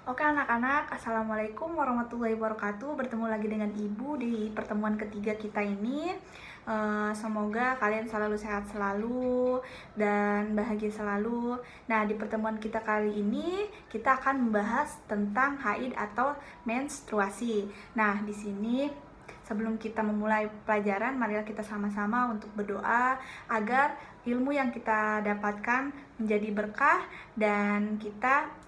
Oke anak-anak, Assalamualaikum warahmatullahi wabarakatuh. Bertemu lagi dengan Ibu di pertemuan ketiga kita ini. Semoga kalian selalu sehat selalu dan bahagia selalu. Nah, di pertemuan kita kali ini kita akan membahas tentang haid atau menstruasi. Nah, di sini sebelum kita memulai pelajaran, marilah kita sama-sama untuk berdoa agar ilmu yang kita dapatkan menjadi berkah dan kita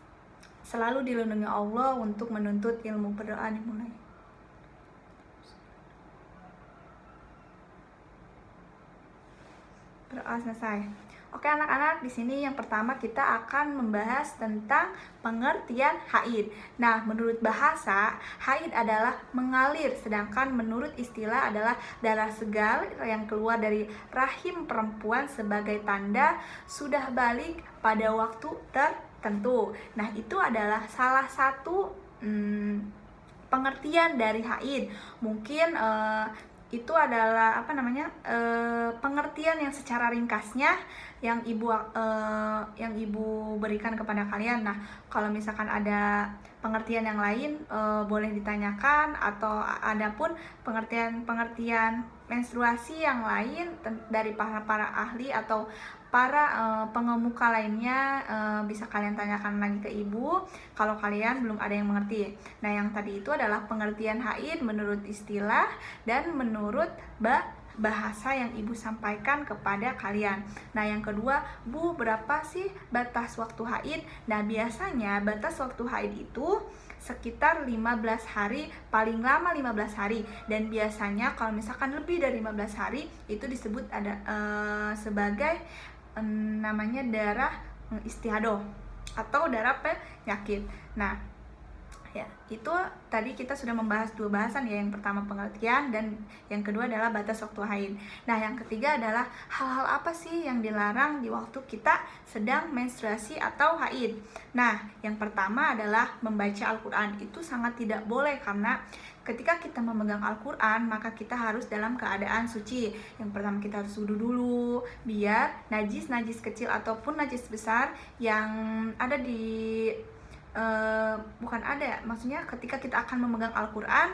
selalu dilindungi Allah untuk menuntut ilmu. Berdoa dimulai. Berdoa selesai. Oke anak-anak, di sini yang pertama kita akan membahas tentang pengertian haid. Nah, menurut bahasa, haid adalah mengalir, sedangkan menurut istilah adalah darah segar yang keluar dari rahim perempuan sebagai tanda sudah balik pada waktu tertentu. Nah, itu adalah salah satu pengertian dari haid. Mungkin itu adalah pengertian yang secara ringkasnya yang ibu berikan kepada kalian. Nah, kalau misalkan ada pengertian yang lain boleh ditanyakan, atau ada pun pengertian menstruasi yang lain dari para ahli atau para pengemuka lainnya, bisa kalian tanyakan lagi ke ibu kalau kalian belum ada yang mengerti. Nah, yang tadi itu adalah pengertian haid menurut istilah dan menurut bahasa yang ibu sampaikan kepada kalian. Nah, yang kedua, Bu, berapa sih batas waktu haid? Nah, biasanya batas waktu haid itu sekitar 15 hari, paling lama 15 hari. Dan biasanya kalau misalkan lebih dari 15 hari itu disebut ada sebagai namanya darah istihadoh atau darah penyakit. Nah, ya, itu tadi kita sudah membahas dua bahasan ya. Yang pertama pengertian dan yang kedua adalah batas waktu haid. Nah, yang ketiga adalah hal-hal apa sih yang dilarang di waktu kita sedang menstruasi atau haid. Nah, yang pertama adalah membaca Al-Quran. Itu sangat tidak boleh karena ketika kita memegang Al-Quran maka kita harus dalam keadaan suci. Yang pertama kita harus wudu dulu biar najis kecil ataupun najis besar yang ada di maksudnya ketika kita akan memegang Al-Quran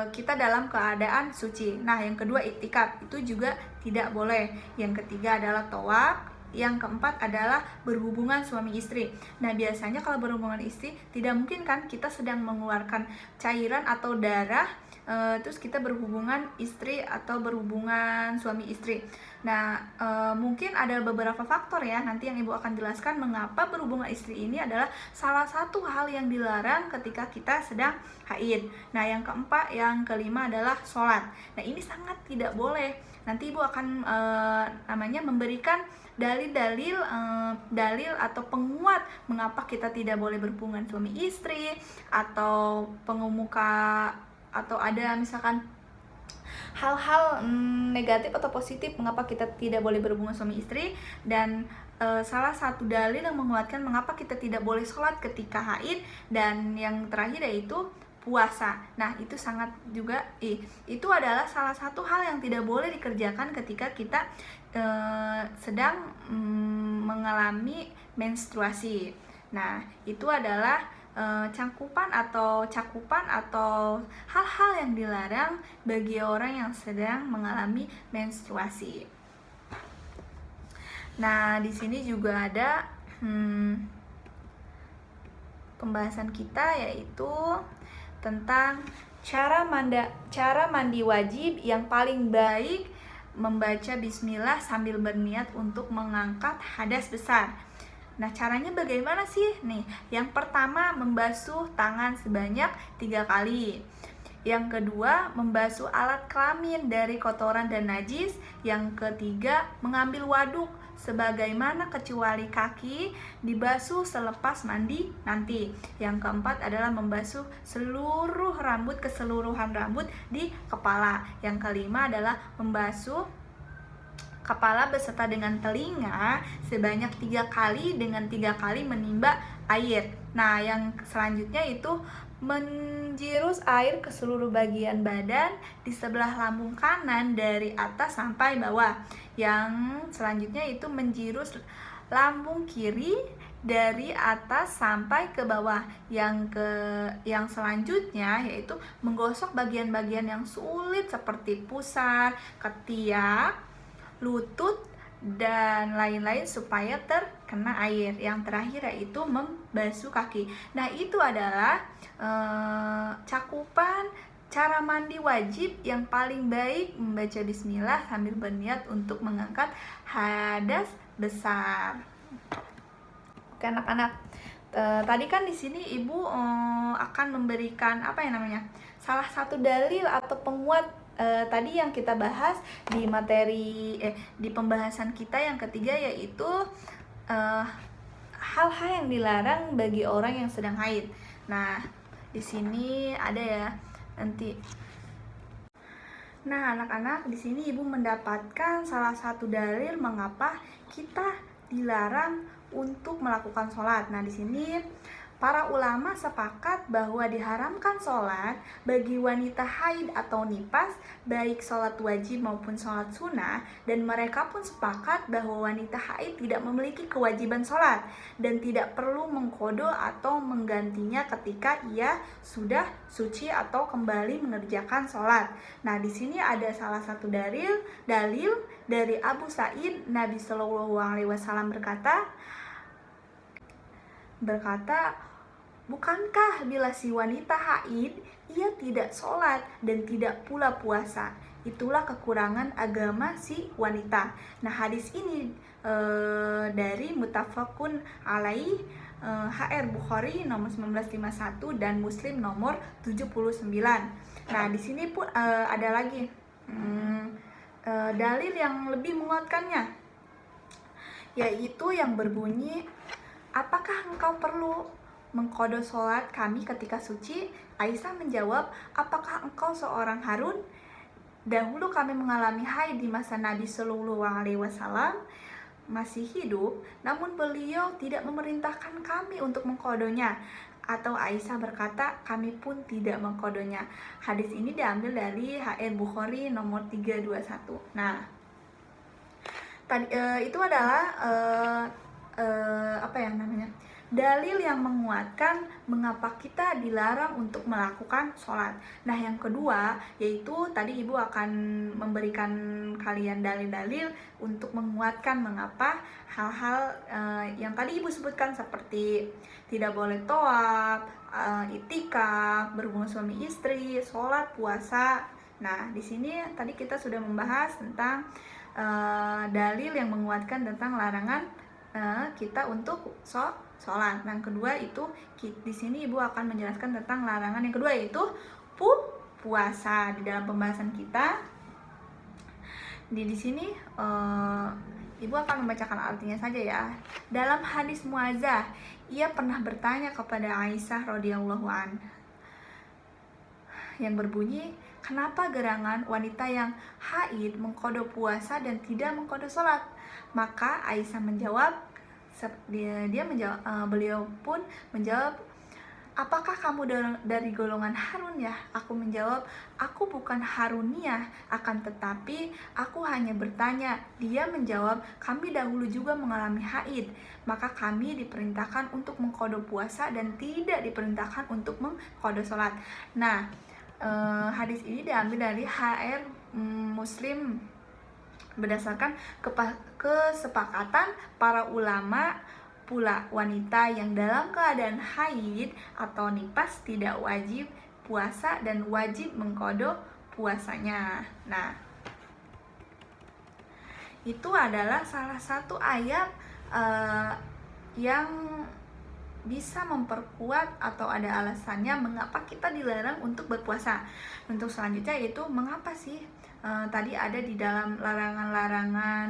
kita dalam keadaan suci. Nah, yang kedua iktikaf, itu juga tidak boleh. Yang ketiga adalah tawaf. Yang keempat adalah berhubungan suami istri. Nah, biasanya kalau berhubungan istri tidak mungkin kan kita sedang mengeluarkan cairan atau darah terus kita berhubungan istri atau berhubungan suami istri. Nah, mungkin ada beberapa faktor ya, nanti yang ibu akan jelaskan mengapa berhubungan istri ini adalah salah satu hal yang dilarang ketika kita sedang haid. Nah, yang keempat, yang kelima adalah sholat. Nah, ini sangat tidak boleh. Nanti ibu akan memberikan dalil atau penguat mengapa kita tidak boleh berhubungan suami istri, atau pengemuka, atau ada misalkan hal-hal negatif atau positif mengapa kita tidak boleh berhubungan suami istri. Dan salah satu dalil yang menguatkan mengapa kita tidak boleh sholat ketika haid. Dan yang terakhir yaitu puasa. Nah, itu sangat juga itu adalah salah satu hal yang tidak boleh dikerjakan ketika kita sedang mengalami menstruasi. Nah, itu adalah cakupan atau hal-hal yang dilarang bagi orang yang sedang mengalami menstruasi. Nah, di sini juga ada pembahasan kita, yaitu tentang cara mandi wajib. Yang paling baik membaca bismillah sambil berniat untuk mengangkat hadas besar. Nah, caranya bagaimana sih? Nih, yang pertama membasuh tangan sebanyak 3 kali. Yang kedua, membasuh alat kelamin dari kotoran dan najis. Yang ketiga, mengambil waduk sebagaimana kecuali kaki dibasuh selepas mandi nanti. Yang keempat adalah membasuh keseluruhan rambut di kepala. Yang kelima adalah membasuh kepala beserta dengan telinga sebanyak 3 kali dengan 3 kali menimba air. Nah, yang selanjutnya itu menjirus air ke seluruh bagian badan di sebelah lambung kanan dari atas sampai bawah. Yang selanjutnya itu menjirus lambung kiri dari atas sampai ke bawah. Yang selanjutnya yaitu menggosok bagian-bagian yang sulit seperti pusar, ketiak, lutut, dan lain-lain supaya terkena air. Yang terakhir yaitu membasuh kaki. Nah, itu adalah cakupan cara mandi wajib yang paling baik. Membaca bismillah sambil berniat untuk mengangkat hadas besar. Oke anak-anak, tadi kan di sini ibu akan memberikan salah satu dalil atau penguat tadi yang kita bahas di di pembahasan kita yang ketiga, yaitu hal-hal yang dilarang bagi orang yang sedang haid. Nah, di sini ada ya nanti. Nah, anak-anak, di sini ibu mendapatkan salah satu dalil mengapa kita dilarang untuk melakukan sholat. Nah, di sini para ulama sepakat bahwa diharamkan sholat bagi wanita haid atau nifas, baik sholat wajib maupun sholat sunnah, dan mereka pun sepakat bahwa wanita haid tidak memiliki kewajiban sholat dan tidak perlu mengkodo atau menggantinya ketika ia sudah suci atau kembali mengerjakan sholat. Nah, di sini ada salah satu dalil dari Abu Sa'id. Nabi Shallallahu Alaihi Wasallam berkata, bukankah bila si wanita haid ia tidak sholat dan tidak pula puasa, itulah kekurangan agama si wanita. Nah, hadis ini dari muttafaqun alaih, HR Bukhari nomor 1951 dan Muslim nomor 79. Nah, di sini pun ada lagi dalil yang lebih menguatkannya, yaitu yang berbunyi, apakah engkau perlu mengqadha sholat kami ketika suci? Aisyah menjawab, apakah engkau seorang Harun? Dahulu kami mengalami haid di masa Nabi Shallallahu Alaihi Wasallam masih hidup, namun beliau tidak memerintahkan kami untuk mengqadhanya. Atau Aisyah berkata, kami pun tidak mengqadhanya. Hadis ini diambil dari HR Bukhari nomor 321. Nah, tadi itu adalah dalil yang menguatkan mengapa kita dilarang untuk melakukan sholat. Nah, yang kedua yaitu tadi ibu akan memberikan kalian dalil-dalil untuk menguatkan mengapa hal-hal yang tadi ibu sebutkan seperti tidak boleh tawaf, itikaf, berhubungan suami istri, sholat, puasa. Nah, di sini tadi kita sudah membahas tentang dalil yang menguatkan tentang larangan kita untuk sholat. Yang kedua itu di sini ibu akan menjelaskan tentang larangan yang kedua, yaitu puasa. Di dalam pembahasan kita di sini ibu akan membacakan artinya saja ya. Dalam hadis Muazzah, ia pernah bertanya kepada Aisyah radhiyallahu anha yang berbunyi, kenapa gerangan wanita yang haid mengqadha puasa dan tidak mengqadha sholat? Maka Aisyah menjawab, beliau pun menjawab, apakah kamu dari golongan Harun ya? Aku menjawab, aku bukan Haruniyah, akan tetapi aku hanya bertanya. Dia menjawab, kami dahulu juga mengalami haid, maka kami diperintahkan untuk mengqadha puasa dan tidak diperintahkan untuk mengqadha sholat. Nah, hadis ini diambil dari HR Muslim berdasarkan kesepakatan para ulama pula, wanita yang dalam keadaan haid atau nifas tidak wajib puasa dan wajib mengqadha puasanya. Nah, itu adalah salah satu ayat yang bisa memperkuat atau ada alasannya mengapa kita dilarang untuk berpuasa. Untuk selanjutnya yaitu mengapa sih tadi ada di dalam larangan-larangan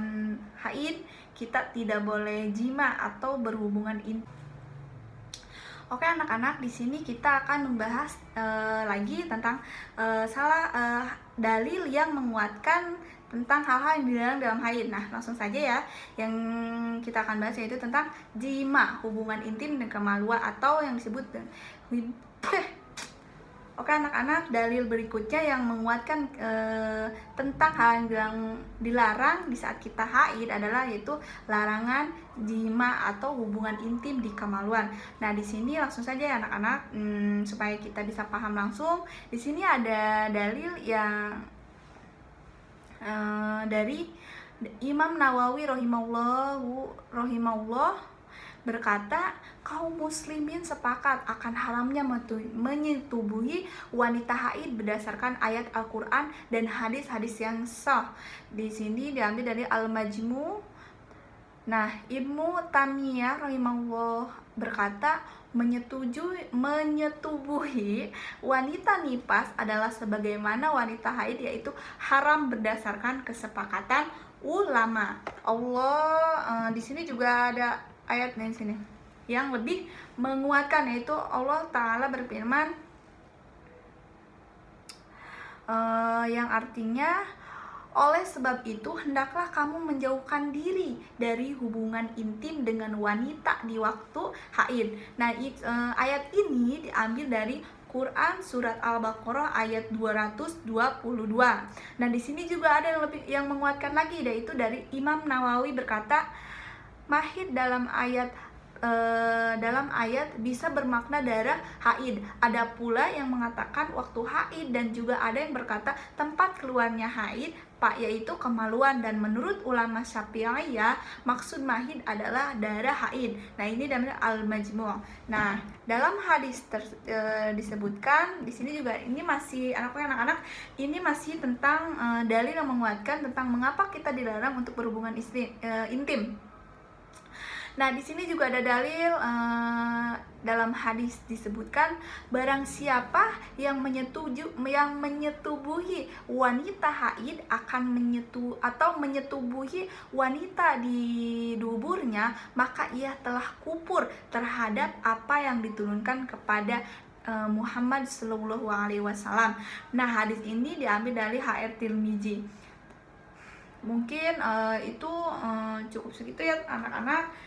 haid kita tidak boleh jima atau berhubungan intim. Oke anak-anak, di sini kita akan membahas lagi tentang dalil yang menguatkan tentang hal-hal yang dilarang dalam haid. Nah, langsung saja ya. Yang kita akan bahas yaitu tentang jima, hubungan intim dan kemaluan atau yang disebut Oke anak-anak, dalil berikutnya yang menguatkan tentang hal yang dilarang di saat kita haid adalah yaitu larangan jima atau hubungan intim di kemaluan. Nah di sini langsung saja ya anak-anak, supaya kita bisa paham langsung. Di sini ada dalil yang dari Imam Nawawi rahimahullah berkata, kaum muslimin sepakat akan haramnya menyetubuhi wanita haid berdasarkan ayat Al-Qur'an dan hadis-hadis yang sah. Di sini diambil dari Al-Majmu'. Nah, Ibnu Taimiyah rahimahullah berkata, menyetubuhi wanita nifas adalah sebagaimana wanita haid, yaitu haram berdasarkan kesepakatan ulama. Di sini juga ada ayat di sini yang lebih menguatkan, yaitu Allah Ta'ala berfirman yang artinya, oleh sebab itu hendaklah kamu menjauhkan diri dari hubungan intim dengan wanita di waktu haid. Nah ayat ini diambil dari Quran surat Al-Baqarah ayat 222. Nah di sini juga ada yang menguatkan lagi, yaitu dari Imam Nawawi berkata, mahid dalam ayat bisa bermakna darah haid. Ada pula yang mengatakan waktu haid, dan juga ada yang berkata tempat keluarnya haid, yaitu kemaluan. Dan menurut ulama Syafi'iyah, maksud mahid adalah darah haid. Nah ini dari Al-Majmu'. Nah dalam hadis disebutkan di sini juga, ini masih anak-anak, ini masih tentang dalil yang menguatkan tentang mengapa kita dilarang untuk berhubungan intim. Nah, di sini juga ada dalil dalam hadis disebutkan, barang siapa yang menyetubuhi wanita haid akan menyetubuhi wanita di duburnya, maka ia telah kufur terhadap apa yang diturunkan kepada Muhammad Sallallahu Alaihi Wasallam. Nah, hadis ini diambil dari HR Tirmizi. Mungkin itu cukup segitu ya anak-anak,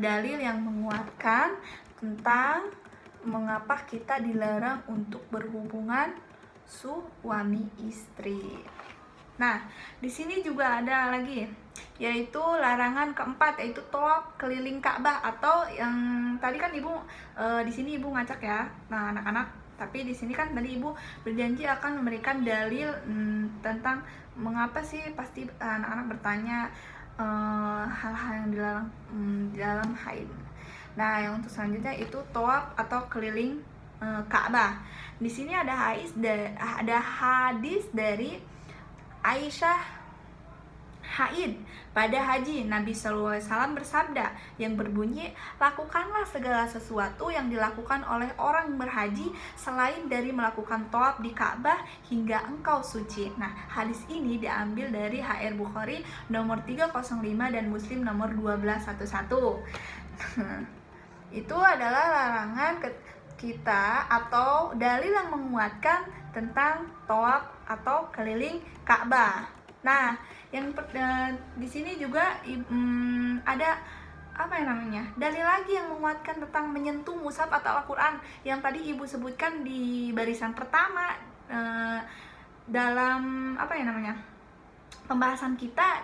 dalil yang menguatkan tentang mengapa kita dilarang untuk berhubungan suami istri. Nah, di sini juga ada lagi, yaitu larangan keempat, yaitu tawaf keliling Ka'bah, atau yang tadi kan Ibu di sini Ibu ngacak ya. Nah, anak-anak, tapi di sini kan tadi Ibu berjanji akan memberikan dalil tentang mengapa sih, pasti anak-anak bertanya hal-hal yang dilarang di dalam haid. Nah, yang untuk selanjutnya itu tawaf atau keliling Ka'bah. Di sini ada hadis dari Aisyah haid pada haji. Nabi SAW bersabda yang berbunyi, lakukanlah segala sesuatu yang dilakukan oleh orang berhaji selain dari melakukan tawaf di Ka'bah hingga engkau suci. Nah, hadis ini diambil dari HR Bukhari nomor 305 dan Muslim nomor 1211. Itu adalah larangan kita atau dalil yang menguatkan tentang tawaf atau keliling Ka'bah. Nah, yang di sini juga ada dalil lagi yang menguatkan tentang menyentuh mushaf atau Al-Quran yang tadi Ibu sebutkan di barisan pertama dalam pembahasan kita.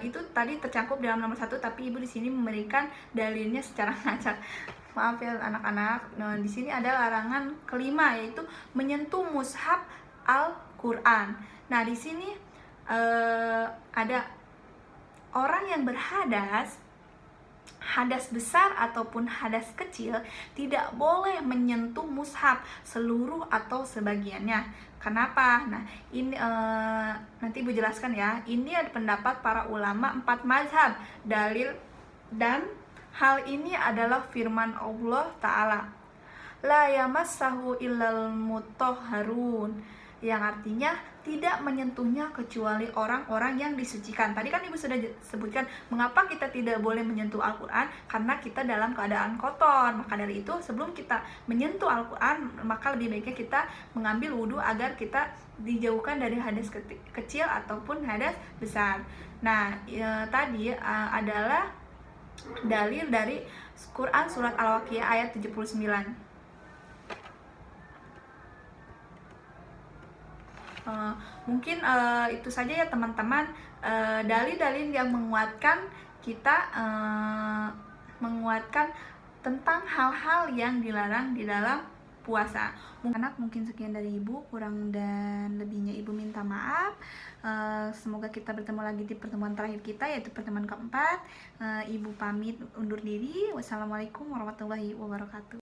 Itu tadi tercakup dalam nomor 1, tapi Ibu di sini memberikan dalilnya secara ngacak. Maaf ya anak-anak. Nah, di sini ada larangan kelima, yaitu menyentuh mushaf Al-Quran. Nah, di sini ada orang yang berhadas, hadas besar ataupun hadas kecil, tidak boleh menyentuh mushaf seluruh atau sebagiannya. Kenapa? Nah, ini nanti Ibu jelaskan ya. Ini ada pendapat para ulama 4 mazhab. Dalil dan hal ini adalah firman Allah Ta'ala, la yamassahu illal mutahharun, yang artinya tidak menyentuhnya kecuali orang-orang yang disucikan. Tadi kan Ibu sudah sebutkan mengapa kita tidak boleh menyentuh Al-Quran, karena kita dalam keadaan kotor. Maka dari itu sebelum kita menyentuh Al-Quran, maka lebih baiknya kita mengambil wudhu agar kita dijauhkan dari hadas kecil ataupun hadas besar. Nah, tadi adalah dalil dari Quran surat Al-Waqiah ayat 79. Mungkin itu saja ya teman-teman, dalil-dalil yang menguatkan kita, menguatkan tentang hal-hal yang dilarang di dalam puasa. Anak, mungkin sekian dari Ibu, kurang dan lebihnya Ibu minta maaf. Semoga kita bertemu lagi di pertemuan terakhir kita, yaitu pertemuan keempat. Ibu pamit undur diri. Wassalamualaikum warahmatullahi wabarakatuh.